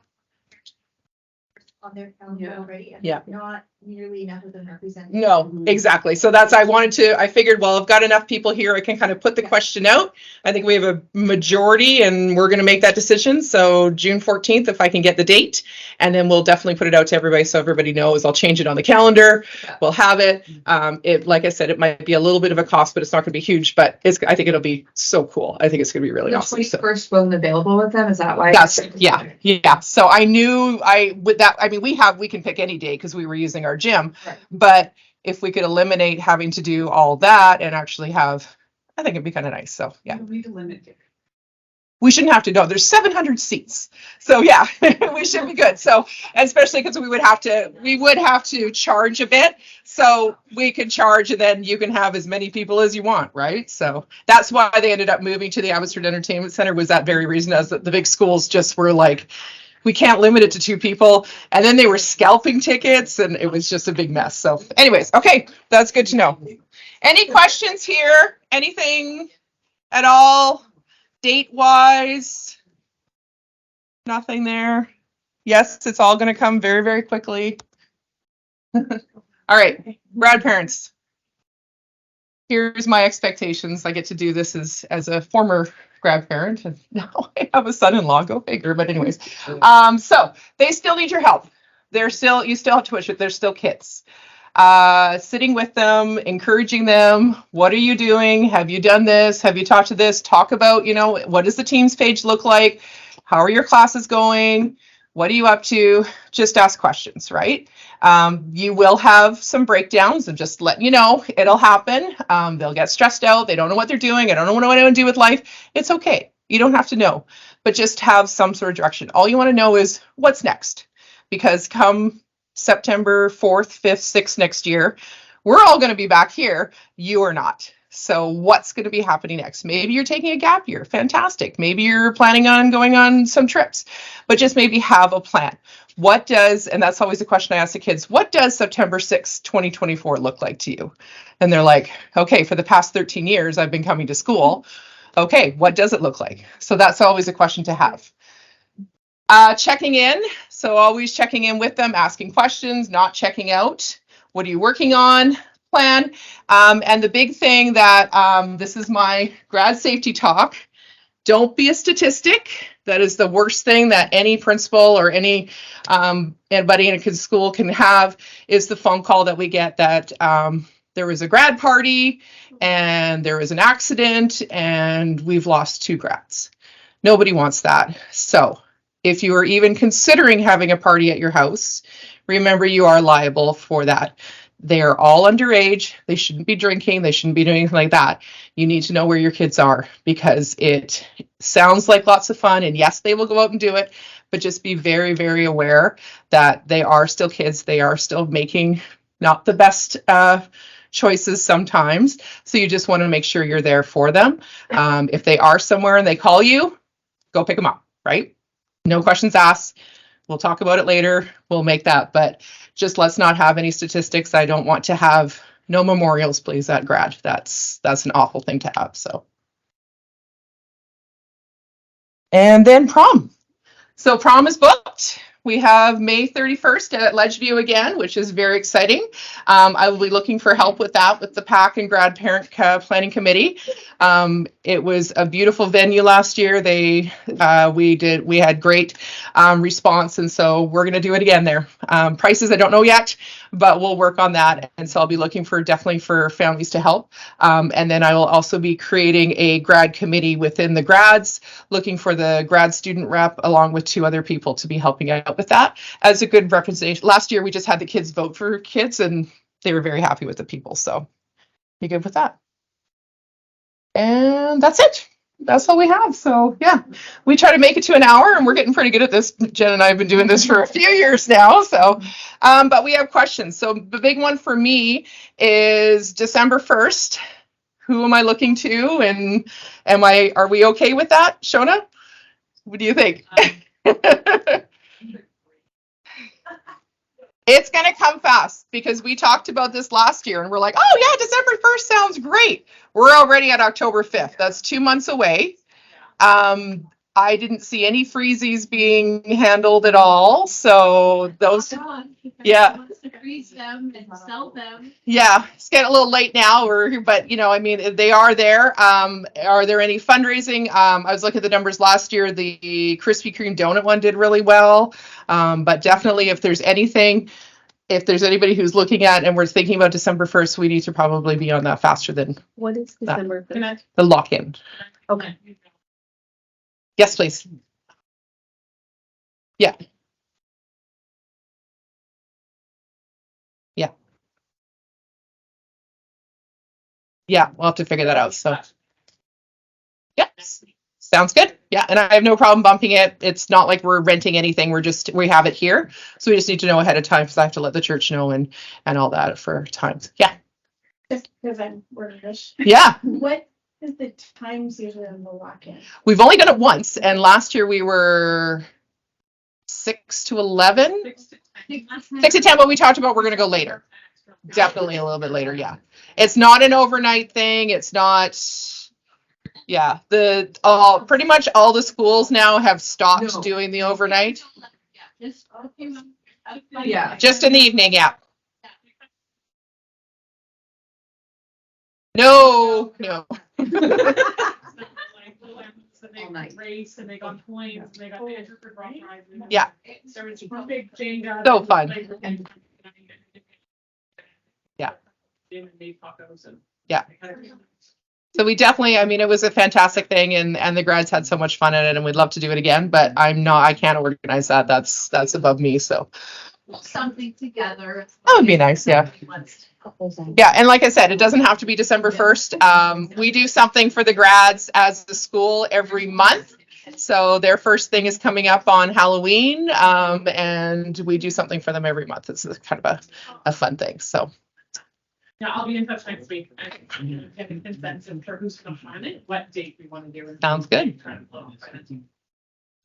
on their calendar already. And Yeah. Not nearly enough of them represented. No, exactly. So I figured, well, I've got enough people here, I can kind of put the question out. I think we have a majority and we're going to make that decision. So June 14th, if I can get the date, and then we'll definitely put it out to everybody so everybody knows. I'll change it on the calendar. We'll have it. Like I said, it might be a little bit of a cost, but it's not going to be huge, but I think it'll be so cool. I think it's going to be really The awesome. So 21st wasn't available with them, is that why? yeah. So I knew we can pick any day because we were using our gym, Right. but if we could eliminate having to do all that and actually have, I think it'd be kind of nice. So yeah, we shouldn't have to know. There's 700 seats. So yeah, we should be good. So, especially because we would have to charge a bit. So we could charge and then you can have as many people as you want, right? So that's why they ended up moving to the Abbotsford Entertainment Center, was that very reason, as the big schools just were like, we can't limit it to 2 people. And then they were scalping tickets and it was just a big mess. So anyways, okay, that's good to know. Any questions here? Anything at all? Date wise? Nothing there. Yes, it's all going to come very, very quickly. All right, grandparents. Here's my expectations. I get to do this as a former grandparent, and now I have a son-in-law. Go figure. But anyways, so they still need your help. You still have to push it. They're still kids. Sitting with them, encouraging them. What are you doing? Have you done this? Have you talked to this? Talk about, what does the Teams page look like? How are your classes going? What are you up to? Just ask questions, right? You will have some breakdowns, and just letting you know, it'll happen. They'll get stressed out. They don't know what they're doing. I don't know what I want to do with life. It's okay. You don't have to know, but just have some sort of direction. All you want to know is what's next, because come September 4th, 5th, 6th next year, we're all going to be back here. You are not. So what's going to be happening next? Maybe you're taking a gap year. Fantastic. Maybe you're planning on going on some trips, but just maybe have a plan. And that's always the question I ask the kids, what does September 6th, 2024 look like to you? And they're like, okay, for the past 13 years, I've been coming to school. Okay, what does it look like? So that's always a question to have. Checking in. So always checking in with them, asking questions, not checking out. What are you working on? Plan. And the big thing that this is my grad safety talk. Don't be a statistic. That is the worst thing that any principal or anybody in a school can have, is the phone call that we get that there was a grad party and there was an accident and we've lost 2 grads. Nobody wants that. So if you are even considering having a party at your house, remember you are liable for that. They're all underage. They shouldn't be drinking. They shouldn't be doing anything like that. You need to know where your kids are because it sounds like lots of fun. And yes, they will go out and do it, but just be very, very aware that they are still kids. They are still making not the best choices sometimes. So you just want to make sure you're there for them. If they are somewhere and they call you, go pick them up, right? No questions asked. We'll talk about it later. We'll make that, but just let's not have any statistics. I don't want to have no memorials, please, at grad. That's an awful thing to have. So, and then prom. So prom is booked. We have May 31st at Ledgeview again, which is very exciting. I will be looking for help with that with the PAC and Grad Parent Planning Committee. It was a beautiful venue last year. We had great response, and so we're going to do it again there. Prices I don't know yet, but we'll work on that. And so I'll be looking definitely for families to help. And then I will also be creating a grad committee within the grads, looking for the grad student rep along with 2 other people to be helping out with that as a good representation. Last year we just had the kids vote for kids and they were very happy with the people. So be good with that. And that's it. That's all we have. So yeah, we try to make it to an hour and we're getting pretty good at this. Jen and I have been doing this for a few years now. So, but we have questions. So the big one for me is December 1st. Who am I looking to? And are we okay with that? Shona? What do you think? It's going to come fast because we talked about this last year and we're like, oh yeah, December 1st sounds great. We're already at October 5th. That's 2 months away. I didn't see any freezies being handled at all. So those, yeah. Freeze them and sell them. Yeah, it's getting a little late now, but you know, I mean, they are there. Are there any fundraising? I was looking at the numbers last year. The Krispy Kreme donut one did really well. But definitely if there's anybody who's looking at and we're thinking about December 1st, we need to probably be on that faster than What is December? the lock-in. Okay. Yes, please. Yeah. Yeah. Yeah, we'll have to figure that out. So, yeah, sounds good. Yeah, and I have no problem bumping it. It's not like we're renting anything. We have it here. So we just need to know ahead of time because I have to let the church know and all that for times. Yeah. Just because I'm workish. Yeah. What is the times usually on the lock-in? We've only done it once. And last year we were 6 to 11. 6 to 10, but we talked about we're going to go later. Definitely a little bit later, yeah. It's not an overnight thing. It's not, yeah. Pretty much all the schools now have stopped doing the overnight. Yeah. Just in the evening, yeah. No. So they race and they got coins and they got Andrew for grand prizes. Yeah. There was big Jenga. So fun. Yeah. And made tacos and. Yeah. So we definitely, I mean, it was a fantastic thing and the grads had so much fun in it and we'd love to do it again, but I can't organize that. That's above me. So Something together. that would be nice. Yeah. Yeah. And like I said, it doesn't have to be December 1st. We do something for the grads as the school every month. So their first thing is coming up on Halloween. And we do something for them every month. It's kind of a fun thing. So. Yeah, I'll be in touch next week. And get a consensus for who's going to plan it, what date we want to do. Sounds good.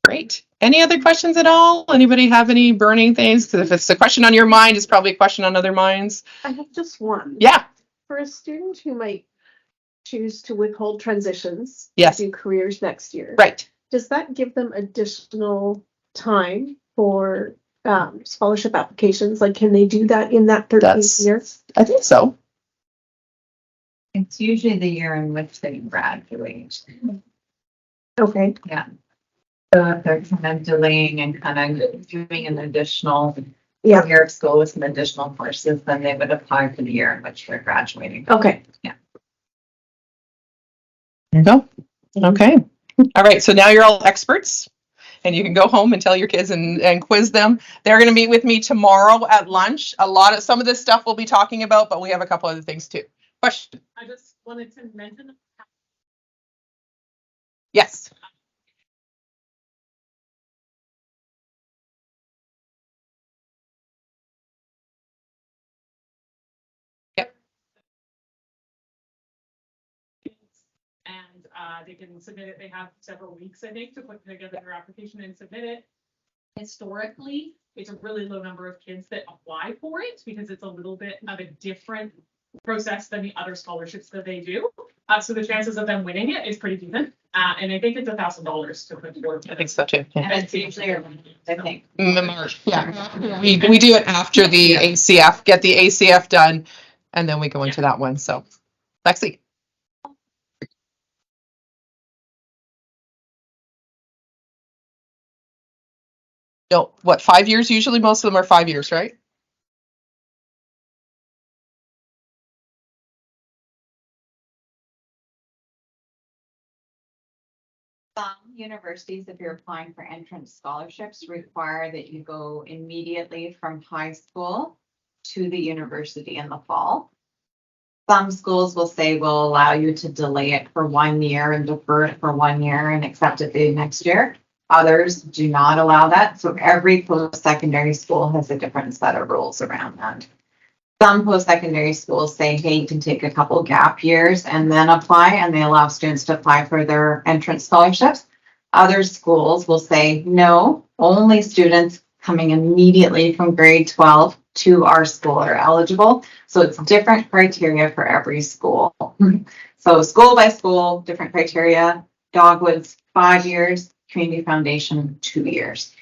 Great. Any other questions at all? Anybody have any burning things? Because if it's a question on your mind, it's probably a question on other minds. I have just one. Yeah. For a student who might choose to withhold transitions. Yes. Do careers next year. Right. Does that give them additional time for scholarship applications? Like, can they do that in that 13th year? I think so. It's usually the year in which they graduate. Okay. Yeah. So if they're kind of delaying and kind of doing an additional Yeah. year of school with some additional courses, then they would apply for the year in which they're graduating. Okay. There you go. Okay. All right. So now you're all experts. and you can go home and tell your kids and quiz them. They're going to meet with me tomorrow at lunch. Some of this stuff we'll be talking about, but we have a couple other things too. Question? I just wanted to mention. Yes. Yep. And they can submit it. They have several weeks, I think, to put together their application and submit it. Historically, it's a really low number of kids that apply for it because it's a little bit of a different process than the other scholarships that they do. So the chances of them winning it is pretty decent. And I think it's $1,000 to put forward. I think so too. Yeah. And it's usually, I think. March. Yeah. We do it after the ACF, get the ACF done, and then we go into that one. So, Lexi. No, what, 5 years? Usually most of them are 5 years, right? Some universities, if you're applying for entrance scholarships, require that you go immediately from high school to the university in the fall. Some schools will say we'll allow you to delay it for 1 year and defer it for 1 year and accept it the next year. Others do not allow that. So every post-secondary school has a different set of rules around that. Some post-secondary schools say, hey, you can take a couple gap years and then apply, and they allow students to apply for their entrance scholarships. Other schools will say, no, only students coming immediately from grade 12 to our school are eligible. So it's different criteria for every school. So school by school, different criteria. Dogwoods, 5 years. Community Foundation, 2 years.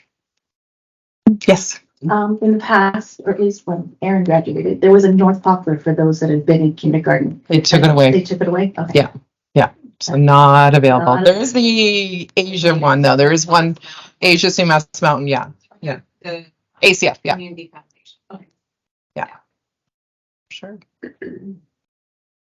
Yes. In the past, or at least when Aaron graduated, there was a North Poplar for those that had been in kindergarten. They took it away. They took it away? Okay. Yeah. So not available. Not There's the Asia one though. There is one Asia Sumas Mountain. Yeah. Yeah. The ACF. Yeah. Community Foundation. Sure.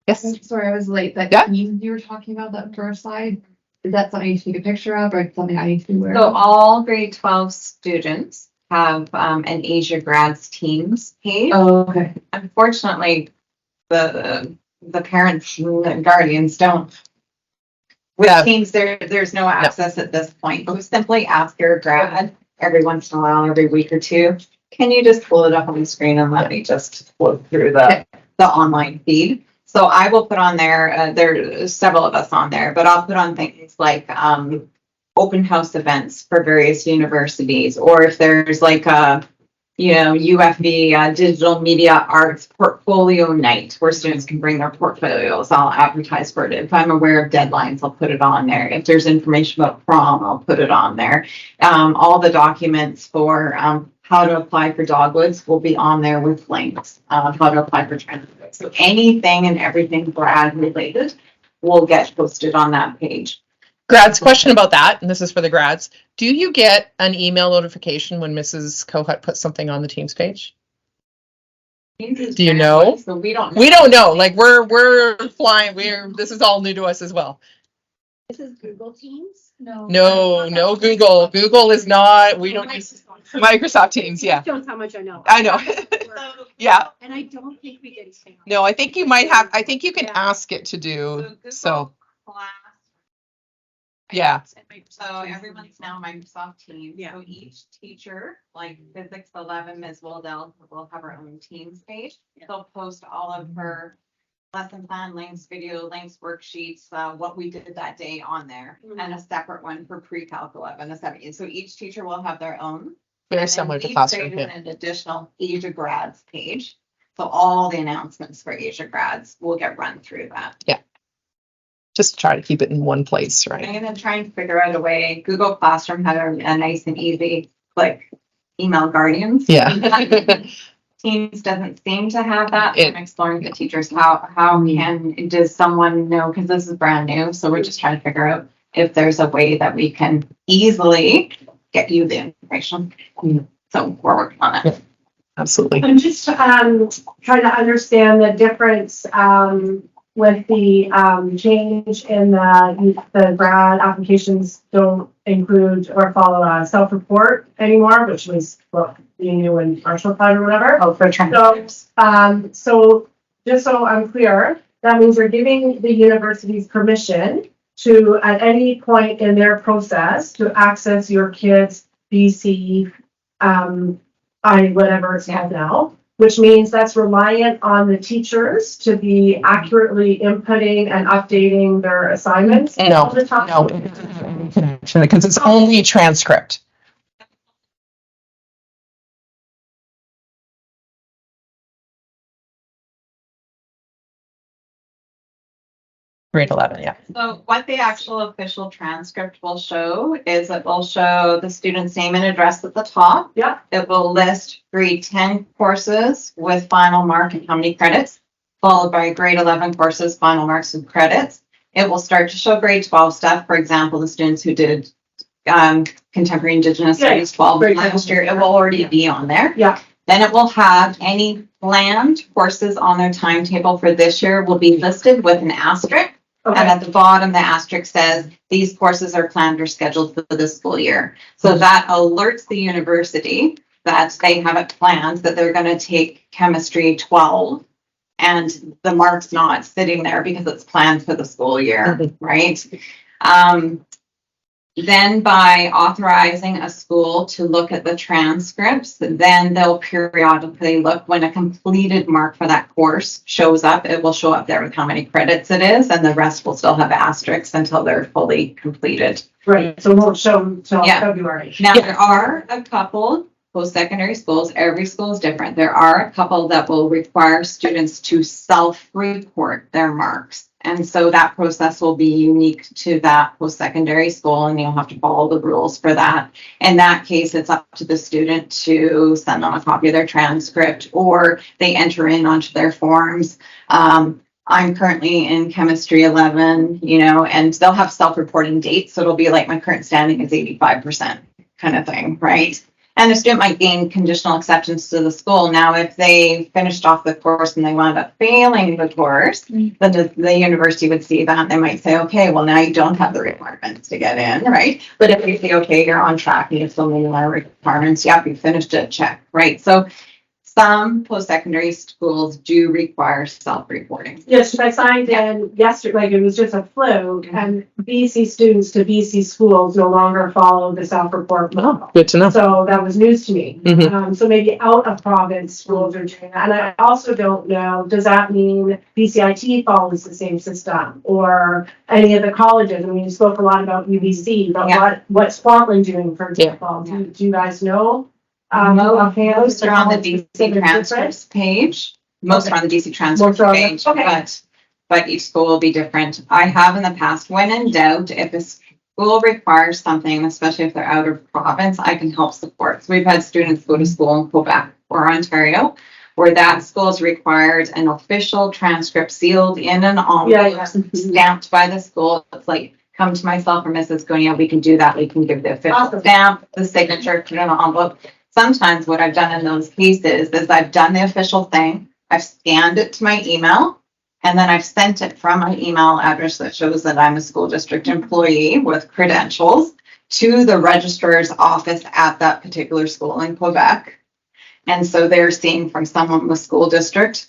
Yes. Sorry, I was late. That Yeah. team you were talking about, that first slide, is that something you need to take a picture of or something I need to be aware So of? all grade 12 students have an Asia Grads Teams page. Oh, okay. Unfortunately, the parents and guardians don't. With Yeah. Teams, there's no access at this point. So simply ask your grad every once in a while, every week or two, can you just pull it up on the screen and let me just flip through the online feed? So I will put on there, there's several of us on there, but I'll put on things like open house events for various universities, or if there's like a, UFV Digital Media Arts Portfolio Night where students can bring their portfolios, I'll advertise for it. If I'm aware of deadlines, I'll put it on there. If there's information about prom, I'll put it on there. All the documents for how to apply for Dogwoods will be on there with links, how to apply for transcripts. So anything and everything grad related will get posted on that page. Grads, question about that, and this is for the grads. Do you get an email notification when Mrs. Kohut puts something on the Teams page? Do you know? So we don't. We don't know. Like we're flying. This is all new to us as well. This is Google Teams? No. No, Google. Google is not. We don't use Microsoft Teams. Yeah, Shows how much I know. I know. Yeah. And I don't think we get anything. No, I think you might have. I think you can Yeah. ask it to do. So Class. yeah. So everyone's now Microsoft Teams. Yeah. So each teacher, like Physics 11, Ms. Wildell, will have her own Teams page. Yeah. They'll post all of her lesson plan links, video links, worksheets, what we did that day on there, Mhm. and a separate one for pre-calc 11, a separate. So each teacher will have their own. Very And then similar to we've classroom. created Yeah. an additional Asia Grads page. So all the announcements for Asia Grads will get run through that. Just try to keep it in one place, right? I'm gonna try and figure out a way. Google Classroom had a nice and easy click email guardians. Yeah. Teams doesn't seem to have that. It- I'm exploring the teachers. How does someone know? Because this is brand new, so we're just trying to figure out if there's a way that we can easily get you the information. So we're working on it. Absolutely. I'm just trying to understand the difference with the change in the grad applications don't include or follow a self-report anymore, which was what you knew in Marshall Plan or whatever. Oh, for transcripts. So just so I'm clear, that means you're giving the universities permission to, at any point in their process, to access your kids' BC, whatever it's called now, which means that's reliant on the teachers to be accurately inputting and updating their assignments all the time. No, because it's only transcript. Grade 11, yeah. So what the actual official transcript will show is it will show the student's name and address at the top. Yeah. It will list grade 10 courses with final mark and how many credits, followed by grade 11 courses, final marks and credits. It will start to show grade 12 stuff. For example, the students who did contemporary Indigenous studies 12 last year, it will already be on there. Yeah. Then it will have any planned courses on their timetable for this year will be listed with an asterisk. And Okay, at the bottom, the asterisk says, these courses are planned or scheduled for this school year. So that alerts the university that they have it planned, that they're gonna take chemistry 12. And the mark's not sitting there because it's planned for the school year, right? Then by authorizing a school to look at the transcripts, then they'll periodically look when a completed mark for that course shows up. It will show up there with how many credits it is, and the rest will still have asterisks until they're fully completed. right, so it won't show until Yeah. February. Now, there are a couple post-secondary schools, every school is different. There are a couple that will require students to self-report their marks. And so that process will be unique to that post-secondary school, and you'll have to follow the rules for that. In that case, it's up to the student to send them a copy of their transcript, or they enter in onto their forms. I'm currently in chemistry 11, and they'll have self-reporting dates. So it'll be like my current standing is 85% kind of thing, right? And the student might gain conditional acceptance to the school. Now, if they finished off the course and they wound up failing the course, then the university would see that. They might say, okay, well, now you don't have the requirements to get in, right? But if they say, okay, you're on track, you still meet our requirements, yep, you finished it, check, right? So some post-secondary schools do require self-reporting. Yes, I signed in yesterday, like it was just a fluke, and BC students to BC schools no longer follow the self-report model. Good to know. So that was news to me. Mhm. So maybe out of province schools are doing that. And I also don't know, does that mean BCIT follows the same system or any of the colleges? I mean, you spoke a lot about UBC, but Yeah. what's Swartland doing, for example? Do you guys know? Most are on the DC transcripts page. Most are on the DC transcripts Most are on the- page, okay. but each school will be different. I have in the past, when in doubt, if a school requires something, especially if they're out of province, I can help support. So we've had students go to school in Quebec or Ontario, where that school has required an official transcript sealed in an envelope, stamped by the school. It's like, come to myself or Mrs. Gonia, we can do that. We can give the official Awesome. stamp, the signature, put it in an envelope. Sometimes what I've done in those cases is I've done the official thing, I've scanned it to my email, and then I've sent it from my email address that shows that I'm a school district employee with credentials to the registrar's office at that particular school in Quebec. And so they're seeing from someone with school district,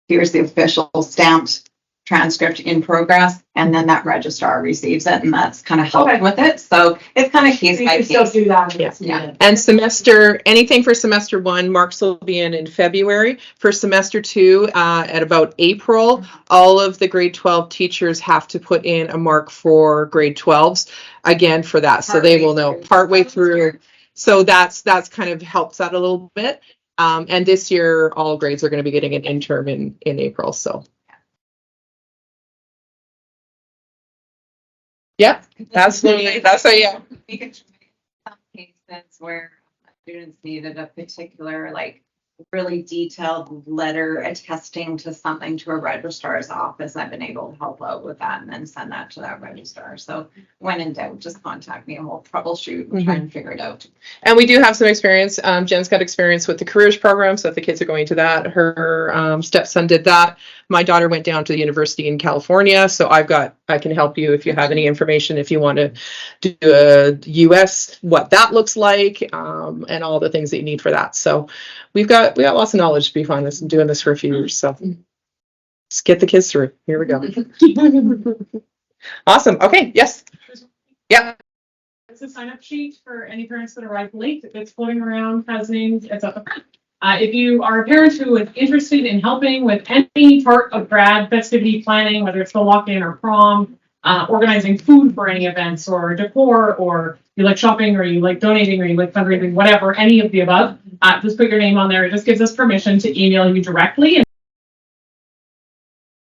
here's the official stamped transcript in progress, and then that registrar receives it, and that's kind of helping with it. So it's kind of case You by can still case. do that. if it's Yeah. needed. And anything for semester 1, marks will be in February. For semester 2, at about April, all of the grade 12 teachers have to put in a mark for grade 12s again for that. So they will know partway through. So that's kind of helps that a little bit. And this year, all grades are going to be getting an interim in April. So. Yep, absolutely. That's what, yeah. We could try some cases where students needed a particular, like, really detailed letter attesting to something to a registrar's office. I've been able to help out with that and then send that to that registrar. So when in doubt, just contact me and we'll troubleshoot and try and figure it out. And we do have some experience. Jen's got experience with the careers program. So if the kids are going to that, her stepson did that. My daughter went down to the university in California, so I can help you if you have any information, if you want to do a US, what that looks like, and all the things that you need for that. So we got lots of knowledge, to be honest. I'm doing this for a few years, so let's get the kids through. Here we go. Awesome. Okay. Yes. Yeah. It's a sign-up sheet for any parents that arrive late. It's floating around, has names, it's at the front. If you are a parent who is interested in helping with any part of grad festivity planning, whether it's the lock-in or prom, organizing food for any events or decor, or you like shopping, or you like donating, or you like fundraising, whatever, any of the above, just put your name on there. It just gives us permission to email you directly.